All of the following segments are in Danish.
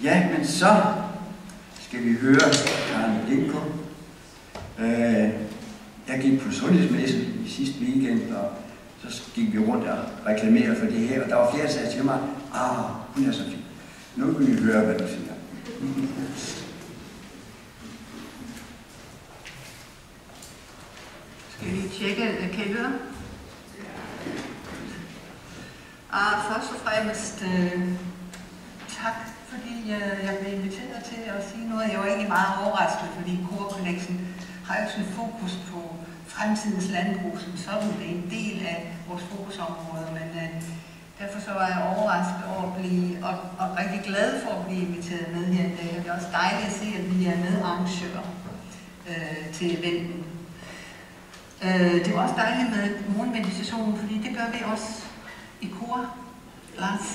Ja, men så skal vi høre Karen Linko. Jeg gik på sundhedsmesse i sidste weekend, og så gik vi rundt og reklamerede for det her, og der var flere, der sagde til mig, hun er så fin. Nu vil vi høre, hvad du siger. Skal vi tjekke, kan I høre? Først og fremmest tak, fordi jeg blev inviteret til at sige noget. Jeg var egentlig meget overrasket, fordi Core Connection har jo sådan fokus på fremtidens landbrug, som sådan det er en del af vores fokusområde, men derfor så var jeg overrasket over at blive, og rigtig glad for at blive inviteret med her i dag. Det er også dejligt at se, at vi er medarrangører til eventen. Det var også dejligt med morgenmeditationen, fordi det gør vi også i Core. Lars,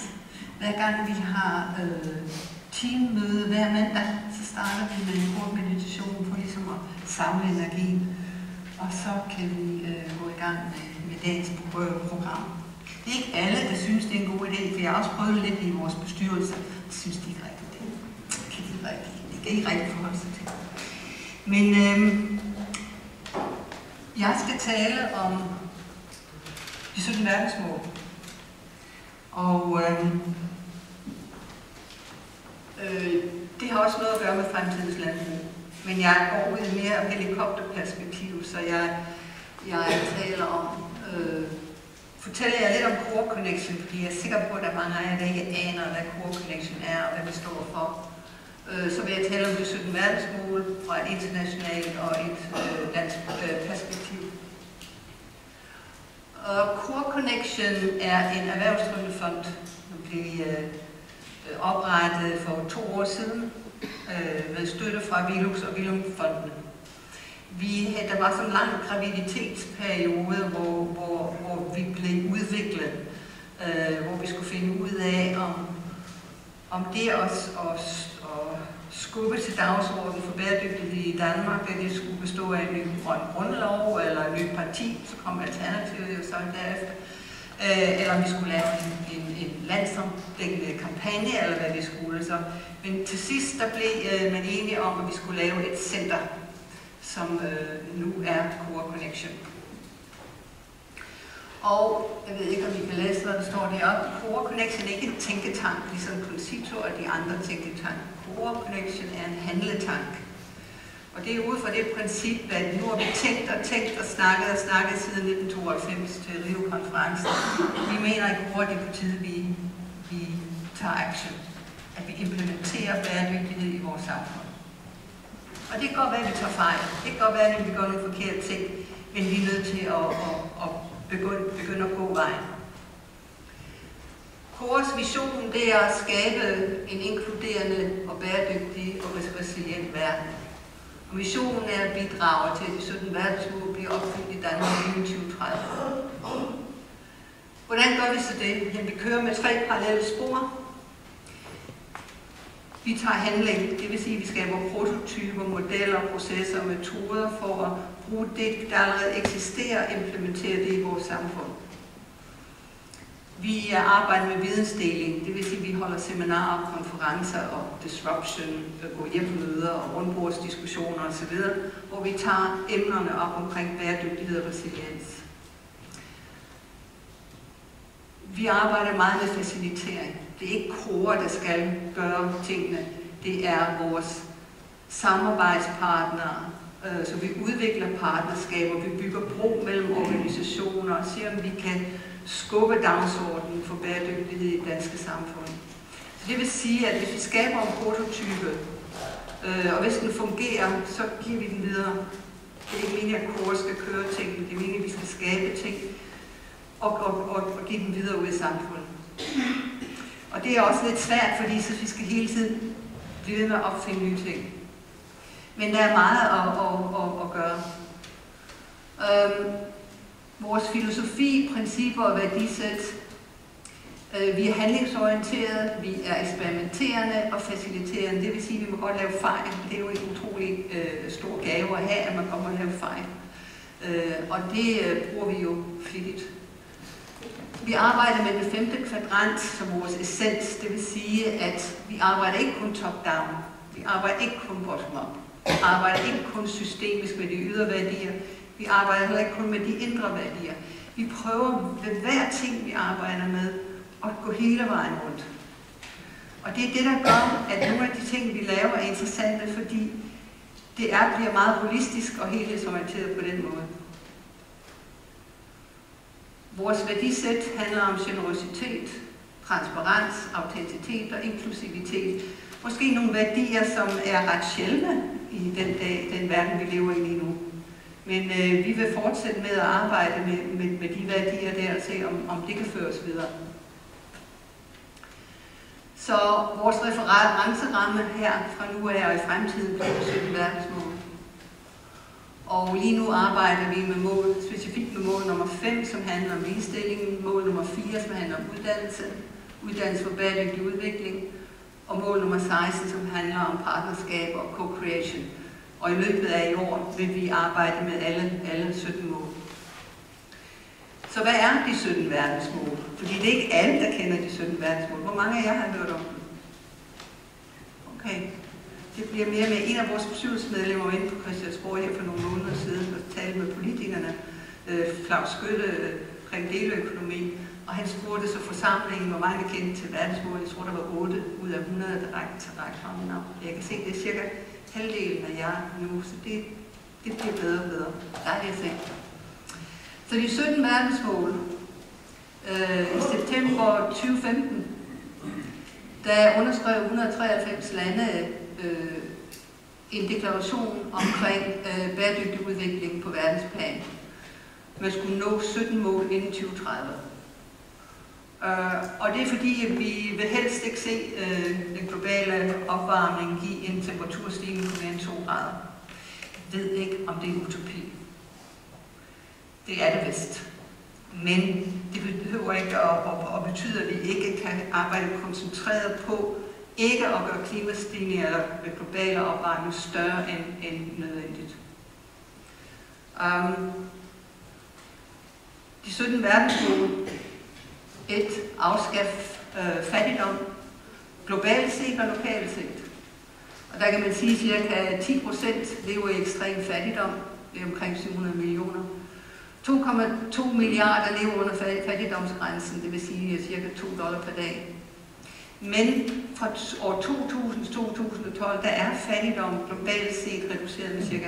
hver gang vi har teammøde hver mandag, så starter vi med en Core-meditation for ligesom at samle energien. Og så kan vi gå i gang med dagens program. Det er ikke alle, der synes, det er en god idé, for jeg har også prøvet lidt i vores bestyrelse. Jeg synes, det er rigtigt. Det kan ikke rigtig forholde sig til. Men jeg skal tale om de 17 verdensmål. Og det har også noget at gøre med fremtidens landbrug. Men jeg går ud i mere helikopterperspektiv, så jeg taler om, fortæller jeg lidt om Core Connection, fordi jeg er sikker på, at der er mange af jer, der ikke aner, hvad Core Connection er og hvad det står for. Så vil jeg tale om de 17 verdensmål fra et internationalt og et dansk perspektiv. Core Connection er en erhvervsdrivende fond, som blev oprettet for 2 år siden med støtte fra Vilux og Vilum-fonden. Der var sådan en lang graviditetsperiode, hvor vi blev udviklet, hvor vi skulle finde ud af, om det at skubbe til dagsordenen for bæredygtighed i Danmark, at det skulle bestå af en ny grøn grundlov eller en ny parti, så kom Alternativet jo så derefter, eller om vi skulle lave en landsomdækkende kampagne, eller hvad vi skulle. Så. Men til sidst der blev man enige om, at vi skulle lave et center, som nu er Core Connection. Og jeg ved ikke, om I kan læse, hvad der står deroppe. Core Connection er ikke en tænketank, ligesom Concito og de andre tænketanke. Core Connection er en handletank. Og det er ud fra det princip, at nu har vi tænkt og snakket siden 1992 til Rio-konferencen. Vi mener i Core, det er på tide, vi tager action. At vi implementerer bæredygtighed i vores samfund. Og det kan godt være, at vi tager fejl. Det kan godt være, at vi gør nogle forkerte ting, men vi er nødt til at begynde at gå vejen. Cores vision, det er at skabe en inkluderende og bæredygtig og resilient verden. Og missionen er at bidrage til, at de 17 verdensmål bliver opfyldt i Danmark i 2030. Hvordan gør vi så det? Jamen, vi kører med 3 parallelle spor. Vi tager handling, det vil sige, at vi skaber prototyper, modeller, processer og metoder for at bruge det, der allerede eksisterer, og implementere det i vores samfund. Vi arbejder med vidensdeling, det vil sige, at vi holder seminarer, konferencer og disruption, går hjemmemøder og rundbordsdiskussioner osv., hvor vi tager emnerne op omkring bæredygtighed og resiliens. Vi arbejder meget med facilitering. Det er ikke Core, der skal gøre tingene. Det er vores samarbejdspartnere, så vi udvikler partnerskaber, vi bygger bro mellem organisationer og ser, om vi kan skubbe dagsordenen for bæredygtighed i det danske samfund. Så det vil sige, at hvis vi skaber en prototype, og hvis den fungerer, så giver vi den videre. Det er ikke meningen, at Core skal køre ting, det er meningen, at vi skal skabe ting og give dem videre ud i samfundet. Og det er også lidt svært, fordi så vi skal hele tiden blive ved med at opfinde nye ting. Men der er meget at gøre. Vores filosofi, principper og værdisæt. Vi er handlingsorienterede, vi er eksperimenterende og faciliterende. Det vil sige, at vi må godt lave fejl. Det er jo en utrolig stor gave at have, at man kommer og lave fejl. Og det bruger vi jo flittigt. Vi arbejder med den 5. kvadrant som vores essens, det vil sige, at vi arbejder ikke kun top-down, vi arbejder ikke kun bottom-up, vi arbejder ikke kun systemisk med de ydre værdier, vi arbejder heller ikke kun med de indre værdier. Vi prøver ved hver ting, vi arbejder med, at gå hele vejen rundt. Og det er det, der gør, at nogle af de ting, vi laver, er interessante, fordi det bliver meget holistisk og helhedsorienteret på den måde. Vores værdisæt handler om generøsitet, transparens, autenticitet og inklusivitet. Måske nogle værdier, som er ret sjældne i den verden, vi lever i lige nu. Men vi vil fortsætte med at arbejde med de værdier der og se, om det kan føres videre. Så vores referenceramme her fra nu af og i fremtiden bliver 17 verdensmål. Og lige nu arbejder vi med specifikt med mål nummer 5, som handler om ligestilling, mål nummer 4, som handler om uddannelse for bæredygtig udvikling, og mål nummer 16, som handler om partnerskab og co-creation. Og i løbet af i år vil vi arbejde med alle 17 mål. Så hvad er de 17 verdensmål? Fordi det er ikke alle, der kender de 17 verdensmål. Hvor mange af jer har hørt om dem? Okay. Det bliver mere med en af vores bestyrelsesmedlemmer inde på Christiansborg her for nogle måneder siden, og talte med politikerne, Claus Skytte, omkring deleøkonomi, og han spurgte så forsamlingen, hvor mange kendte til verdensmål. Jeg tror, der var 8 ud af 100, der rakte hånden op. Jeg kan se, det er cirka halvdelen af jer nu, så det bliver bedre og bedre. Dejligt at se. Så de 17 verdensmål i september 2015, der underskrev 193 lande en deklaration omkring bæredygtig udvikling på verdensplan. Man skulle nå 17 mål inden 2030. Og det er fordi, at vi vil helst ikke se den globale opvarmning give en temperaturstigning på mere end 2 grader. Jeg ved ikke, om det er en utopi. Det er det vist. Men det behøver ikke at betyde, at vi ikke kan arbejde koncentreret på ikke at gøre klimastigning eller globale opvarmning større end nødvendigt. De 17 verdensmål. 1. Afskaf fattigdom, globalt set og lokalt set. Og der kan man sige, at ca. 10% lever i ekstrem fattigdom, det er omkring 700 millioner. 2,2 milliarder lever under fattigdomsgrænsen, det vil sige ca. $2 per dag. Men fra år 2000 til 2012, der er fattigdom globalt set reduceret med ca. 50%.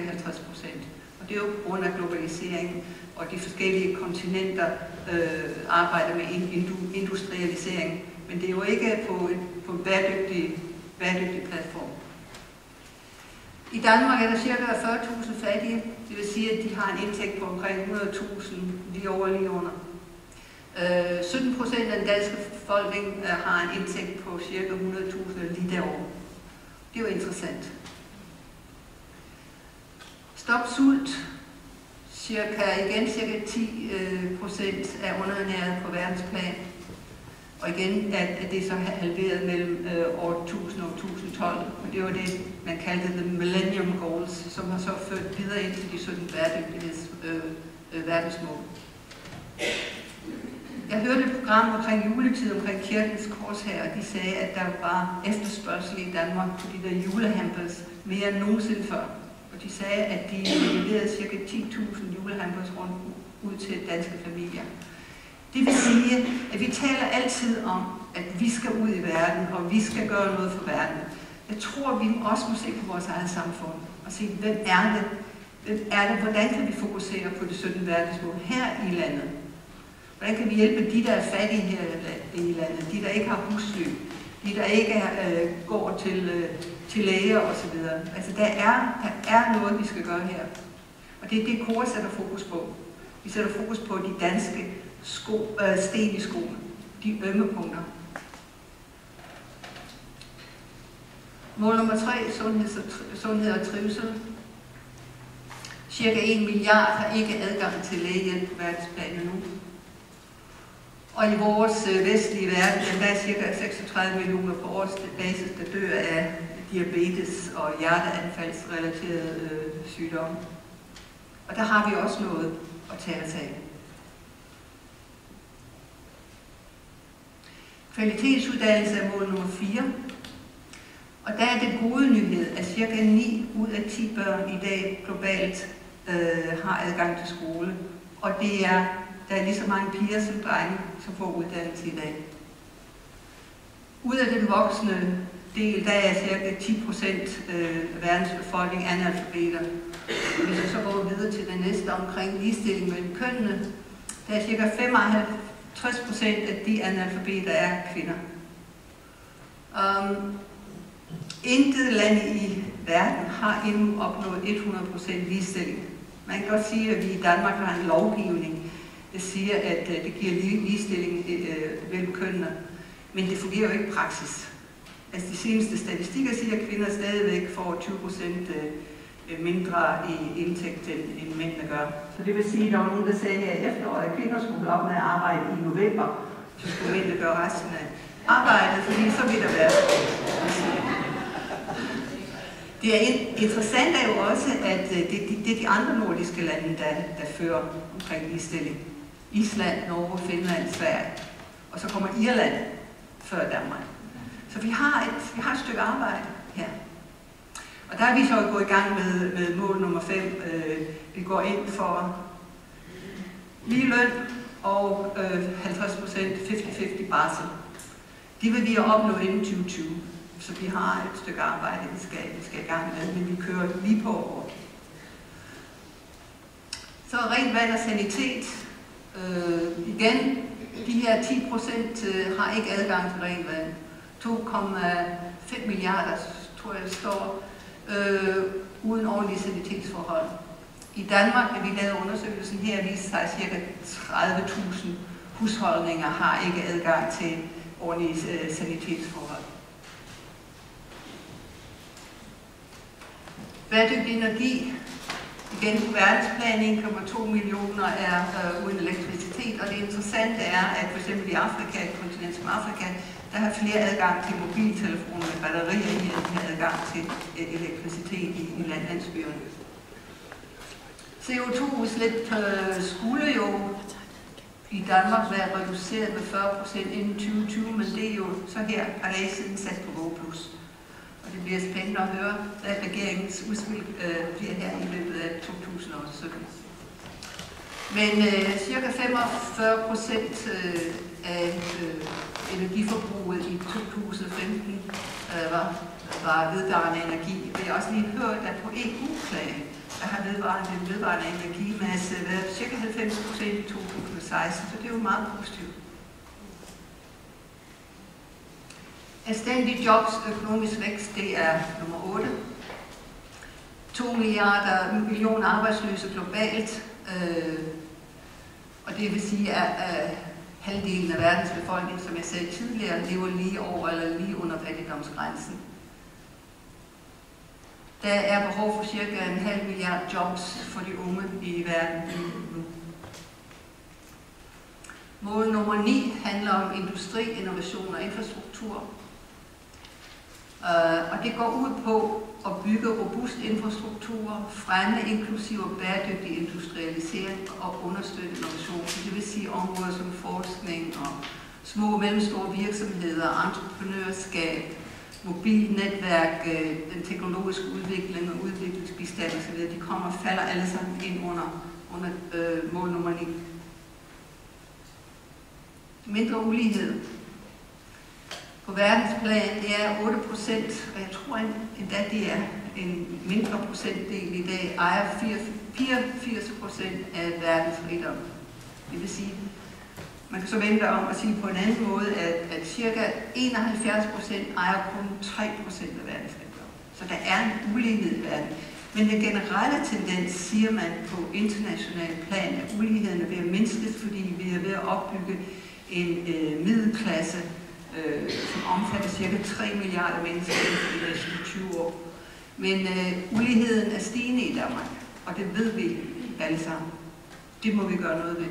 Og det er jo på grund af globaliseringen og de forskellige kontinenter arbejder med industrialisering. Men det er jo ikke på en bæredygtig platform. I Danmark er der ca. 40.000 fattige. Det vil sige, at de har en indtægt på omkring 100.000, lige under. 17% af den danske befolkning har en indtægt på ca. 100.000 lige derovre. Det er jo interessant. Stop sult. Cirka 10% er underernæret på verdensplan. Og igen er det så halveret mellem år 1000 og 2012. Og det var det, man kaldte the Millennium Goals, som har så ført videre ind til de 17 verdensmål. Jeg hørte et program omkring juletid, omkring Kirkens Korshær, og de sagde, at der var efterspørgsel i Danmark på de der julehampers mere end nogensinde før. Og de sagde, at de leverede ca. 10.000 julehampers rundt ud til danske familier. Det vil sige, at vi taler altid om, at vi skal ud i verden, og vi skal gøre noget for verden. Jeg tror, vi også må se på vores eget samfund og se, hvem er det? Hvordan kan vi fokusere på de 17 verdensmål her i landet? Hvordan kan vi hjælpe de, der er fattige her i landet, de, der ikke har husly, de, der ikke går til læger osv. Altså, der er noget, vi skal gøre her. Og det er det, KORE sætter fokus på. Vi sætter fokus på de danske sten i skoen, de ømme punkter. Mål nummer 3, sundhed og trivsel. Cirka 1 milliard har ikke adgang til lægehjælp på verdensplan endnu. Og i vores vestlige verden, der er cirka 36 millioner på årsbasis, der dør af diabetes og hjerteanfaldsrelaterede sygdomme. Og der har vi også noget at tage os af. Kvalitetsuddannelse er mål nummer 4. Og der er det gode nyhed, at ca. 9 ud af 10 børn i dag globalt har adgang til skole. Og der er lige så mange piger som drenge, som får uddannelse i dag. Ud af den voksne del, der er ca. 10% af verdens befolkning analfabeter. Hvis vi så går videre til det næste omkring ligestilling mellem kønnene, der er ca. 55% af de analfabeter er kvinder. Intet land i verden har endnu opnået 100% ligestilling. Man kan godt sige, at vi i Danmark har en lovgivning, der siger, at det giver ligestilling mellem kønnene, men det fungerer jo ikke i praksis. Altså de seneste statistikker siger, at kvinder stadigvæk får 20% mindre i indtægt end mændene gør. Så det vil sige, at der var nogen, der sagde her i efteråret, at kvinder skulle op med at arbejde i november, så skulle mændene gøre resten af arbejdet, fordi så vil der være. Det er interessant er jo også, at det er de andre nordiske lande, der fører omkring ligestilling. Island, Norge, Finland, Sverige. Og så kommer Irland før Danmark. Så vi har et stykke arbejde her. Og der er vi så gået i gang med mål nummer 5. Vi går ind for lige løn og 50% 50-50 barsel. De vil vi opnå inden 2020. Så vi har et stykke arbejde, vi skal i gang med, men vi kører lige på. Så rent vand og sanitet. Igen, de her 10% har ikke adgang til rent vand. 2,5 milliarder, tror jeg, står uden ordentlige sanitetsforhold. I Danmark, da vi lavede undersøgelsen her, viste sig, at ca. 30.000 husholdninger har ikke adgang til ordentlige sanitetsforhold. Bæredygtig energi. Igen på verdensplan 1,2 millioner er uden elektricitet, og det interessante er, at f.eks. i Afrika, et kontinent som Afrika, der har flere adgang til mobiltelefoner med batterier i, end de har adgang til elektricitet i landsbyerne. CO2-udslip skulle jo i Danmark være reduceret med 40% inden 2020, men det er jo så her har det siden sat på Vågeplus. Og det bliver spændende at høre, hvad regeringens udspil bliver her i løbet af 2017. Men cirka 45% af energiforbruget i 2015 var vedvarende energi. Vi har også lige hørt, at på EU-plan, der har vedvarende energimasse været cirka 90% i 2016, så det er jo meget positivt. Anstændige jobs, økonomisk vækst, det er nummer 8. 2 millioner arbejdsløse globalt, og det vil sige, at halvdelen af verdens befolkning, som jeg sagde tidligere, lever lige over eller lige under fattigdomsgrænsen. Der er behov for cirka 0,5 milliard jobs for de unge i verden nu. Mål nummer 9 handler om industri, innovation og infrastruktur. Og det går ud på at bygge robust infrastruktur, fremme inklusiv og bæredygtig industrialisering og understøtte innovation. Det vil sige områder som forskning og små og mellemstore virksomheder, entreprenørskab, mobilnetværk, den teknologiske udvikling og udviklingsbistand osv. De falder alle sammen ind under mål nummer 9. Mindre ulighed. På verdensplan, det er 8%, og jeg tror endda, det er en mindre procentdel i dag, ejer 84% af verdens rigdom. Det vil sige, man kan så vente om at sige på en anden måde, at cirka 71% ejer kun 3% af verdens rigdom. Så der er en ulighed i verden. Men den generelle tendens, siger man på international plan, at uligheden er ved at mindskes, fordi vi er ved at opbygge en middelklasse, som omfatter cirka 3 milliarder mennesker i de næste 20 år. Men uligheden er stigende i Danmark, og det ved vi alle sammen. Det må vi gøre noget ved.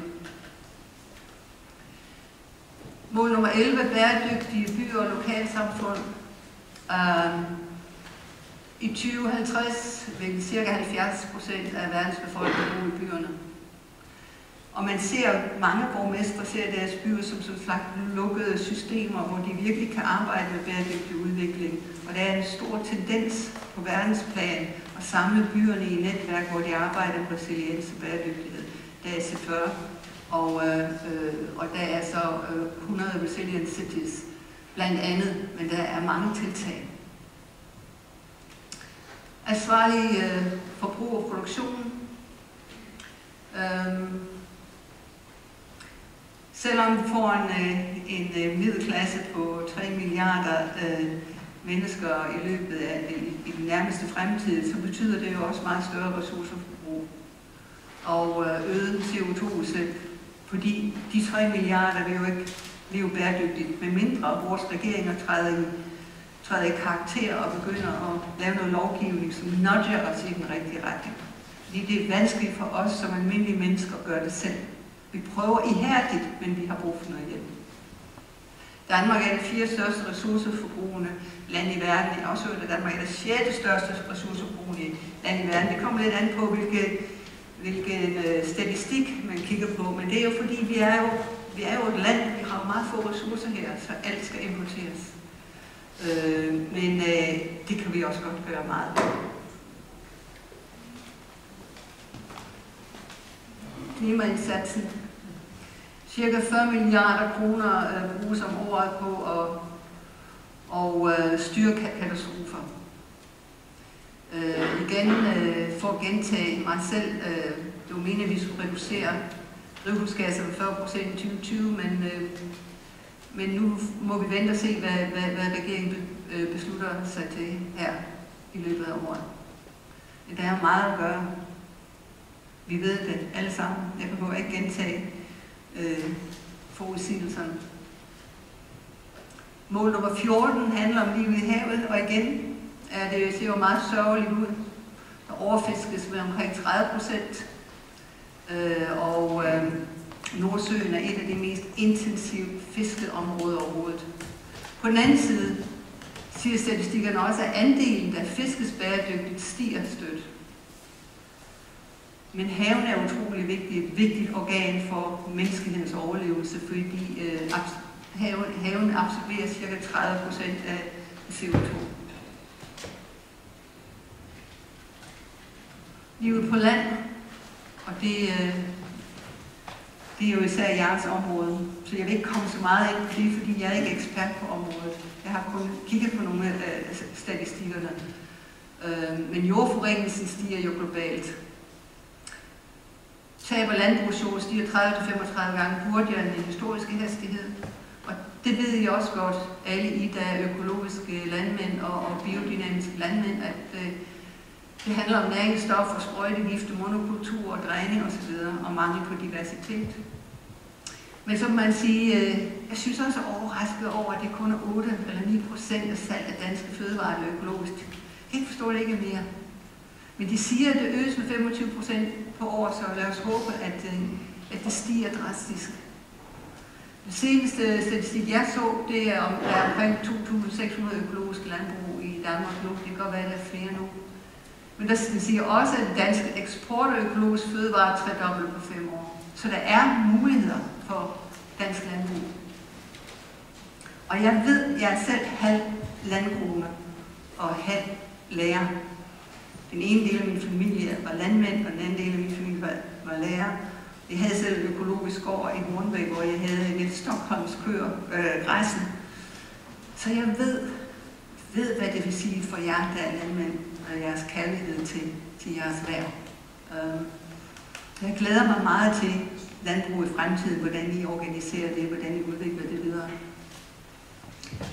Mål nummer 11, bæredygtige byer og lokalsamfund. I 2050 vil ca. 70% af verdens befolkning bo i byerne. Og man ser mange borgmestre ser deres byer som sådan slags lukkede systemer, hvor de virkelig kan arbejde med bæredygtig udvikling. Og der er en stor tendens på verdensplan at samle byerne i netværk, hvor de arbejder med resiliens og bæredygtighed. Der er C40, og der er så 100 resilient cities blandt andet, men der er mange tiltag. Ansvarlig forbrug og produktion. Selvom vi får en middelklasse på 3 milliarder mennesker i løbet af i den nærmeste fremtid, så betyder det jo også meget større ressourceforbrug og øget CO2-udslip, fordi de 3 milliarder vil jo ikke leve bæredygtigt, medmindre vores regeringer træder i karakter og begynder at lave noget lovgivning, som nudger os i den rigtige retning. Fordi det er vanskeligt for os som almindelige mennesker at gøre det selv. Vi prøver ihærdigt, men vi har brug for noget hjælp. Danmark er det 4. største ressourceforbrugende land i verden. Jeg har også hørt, at Danmark er det 6. største ressourceforbrugende land i verden. Det kommer lidt an på, hvilken statistik man kigger på, men det er jo fordi, vi er jo et land, vi har meget få ressourcer her, så alt skal importeres. Men det kan vi også godt gøre meget. Klimaindsatsen. Cirka 40 milliarder kroner bruges om året på at styre katastrofer. Igen, for at gentage mig selv, det var meningen, at vi skulle reducere drivhusgasser med 40% i 2020, men nu må vi vente og se, hvad regeringen beslutter sig til her i løbet af året. Men der er meget at gøre. Vi ved det alle sammen. Jeg behøver ikke gentage forudsigelserne. Mål nummer 14 handler om livet i havet, og igen ser jo meget sørgeligt ud. Der overfiskes med omkring 30%, og Nordsøen er et af de mest intensivt fiskede områder overhovedet. På den anden side siger statistikkerne også, at andelen, der fiskes bæredygtigt, stiger stødt. Men haven er utrolig et vigtigt organ for menneskehedens overlevelse, fordi haven absorberer ca. 30% af CO2. Livet på land, og det er jo især jeres område, så jeg vil ikke komme så meget ind på det, fordi jeg er ikke ekspert på området. Jeg har kun kigget på nogle af statistikkerne. Men jordforringelsen stiger jo globalt. Tab af landbrugsjord stiger 30-35 gange hurtigere end den historiske hastighed. Og det ved I også godt, alle I, der er økologiske landmænd og biodynamiske landmænd, at det handler om næringsstoffer, sprøjtegifte, monokultur, dræning osv. og mangel på diversitet. Men så kan man sige, jeg synes også overrasket over, at det kun er 8 eller 9% af salg af danske fødevarer er økologisk. Jeg kan ikke forstå det ikke mere. Men de siger, at det øges med 25% på år, så lad os håbe, at det stiger drastisk. Den seneste statistik, jeg så, det er omkring 2.600 økologiske landbrug i Danmark nu. Det kan godt være, at der er flere nu. Men der siger også, at den danske eksport af økologisk fødevare er tredobbelt på 5 år. Så der er muligheder for dansk landbrug. Og jeg ved, at jeg er selv halv landkrone og halv lærer. Den ene del af min familie var landmænd, og den anden del af min familie var lærer. Jeg havde selv en økologisk gård i Hornbæk, hvor jeg havde et Stockholms køer, græssen. Så jeg ved, hvad det vil sige for jer, der er landmænd, og jeres kærlighed til jeres værv. Jeg glæder mig meget til landbrug i fremtiden, hvordan I organiserer det, hvordan I udvikler det videre.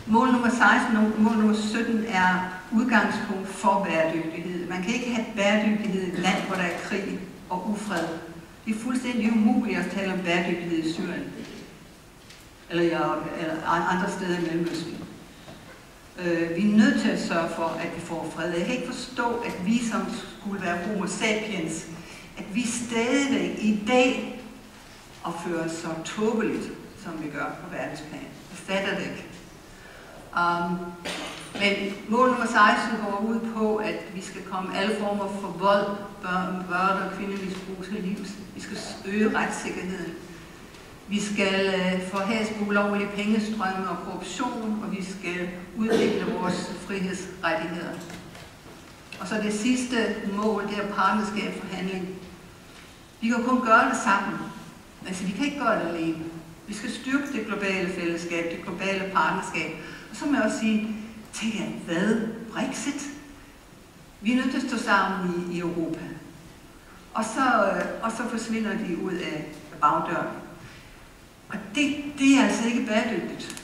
Mål nummer 16 og mål nummer 17 er udgangspunkt for bæredygtighed. Man kan ikke have bæredygtighed i et land, hvor der er krig og ufred. Det er fuldstændig umuligt at tale om bæredygtighed i Syrien eller andre steder i Mellemøsten. Vi er nødt til at sørge for, at vi får fred. Jeg kan ikke forstå, at vi som skulle være homo sapiens, at vi stadigvæk i dag opfører os så tåbeligt, som vi gør på verdensplan. Jeg fatter det ikke. Men mål nummer 16 går ud på, at vi skal komme alle former for vold, børn og kvindemisbrug til livs. Vi skal øge retssikkerheden. Vi skal forhaspe ulovlige pengestrømme og korruption, og vi skal udvikle vores frihedsrettigheder. Og så det sidste mål, det er partnerskab for handling. Vi kan kun gøre det sammen. Altså, vi kan ikke gøre det alene. Vi skal styrke det globale fællesskab, det globale partnerskab. Og så må jeg også sige, tænk jer, hvad? Brexit? Vi er nødt til at stå sammen i Europa. Og så forsvinder de ud af bagdøren. Og det er altså ikke bæredygtigt.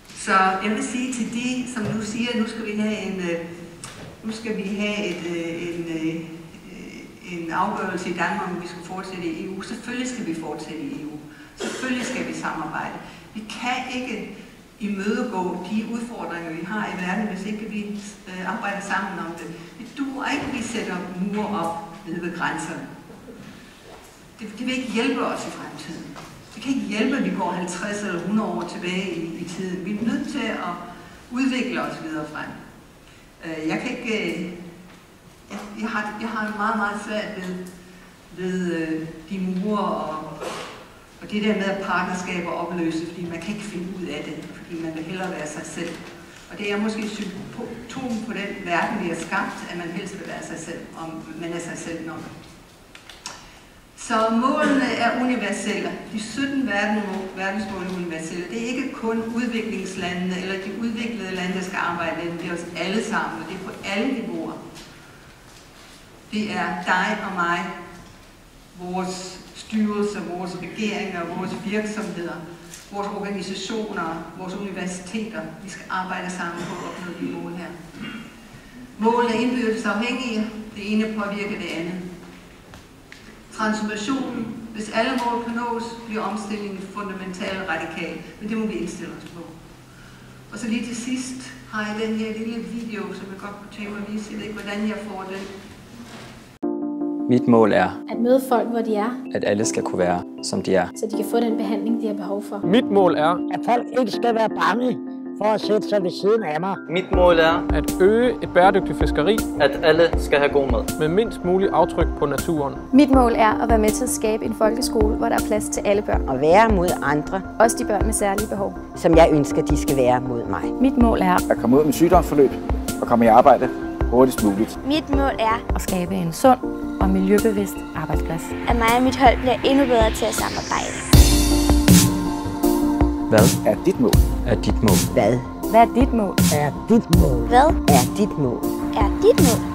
Så jeg vil sige til de, som nu siger, at nu skal vi have en afgørelse i Danmark, om vi skal fortsætte i EU. Selvfølgelig skal vi fortsætte i EU. Selvfølgelig skal vi samarbejde. Vi kan ikke imødegå de udfordringer, vi har i verden, hvis ikke vi arbejder sammen om det. Det duer ikke, at vi sætter mure op nede ved grænserne. Det vil ikke hjælpe os i fremtiden. Det kan ikke hjælpe, at vi går 50 eller 100 år tilbage i tiden. Vi er nødt til at udvikle os videre frem. Jeg har meget, meget svært ved de mure og det der med at partnerskaber opløse, fordi man kan ikke finde ud af det, fordi man vil hellere være sig selv. Og det er måske et symptom på den verden, vi har skabt, at man helst vil være sig selv, om man er sig selv nok. Så målene er universelle. De 17 verdensmål er universelle. Det er ikke kun udviklingslandene eller de udviklede lande, der skal arbejde med dem. Det er os alle sammen, og det er på alle niveauer. Det er dig og mig, vores styrelser, vores regeringer, vores virksomheder, vores organisationer, vores universiteter. Vi skal arbejde sammen på at opnå de mål her. Målene er indbyrdes afhængige. Det ene påvirker det andet. Transformationen, hvis alle mål kan nås, bliver omstillingen fundamentalt radikal, men det må vi indstille os på. Og så lige til sidst har jeg den her lille video, som jeg godt kunne tænke mig at vise. Jeg ved ikke, hvordan jeg får den. Mit mål er at møde folk, hvor de er. At alle skal kunne være, som de er. Så de kan få den behandling, de har behov for. Mit mål er at folk ikke skal være bange for at sætte sig ved siden af mig. Mit mål er at øge et bæredygtigt fiskeri. At alle skal have god mad. Med mindst muligt aftryk på naturen. Mit mål er at være med til at skabe en folkeskole, hvor der er plads til alle børn. Og være mod andre. Også de børn med særlige behov. Som jeg ønsker, de skal være mod mig. Mit mål er at komme ud af mit sygdomsforløb og komme i arbejde hurtigst muligt. Mit mål er at skabe en sund og miljøbevidst arbejdsplads. At mig og mit hold bliver endnu bedre til at samarbejde. Hvad er dit mål? Er dit mål? Hvad er dit mål? Er dit mål? Hvad er dit mål? Er dit mål?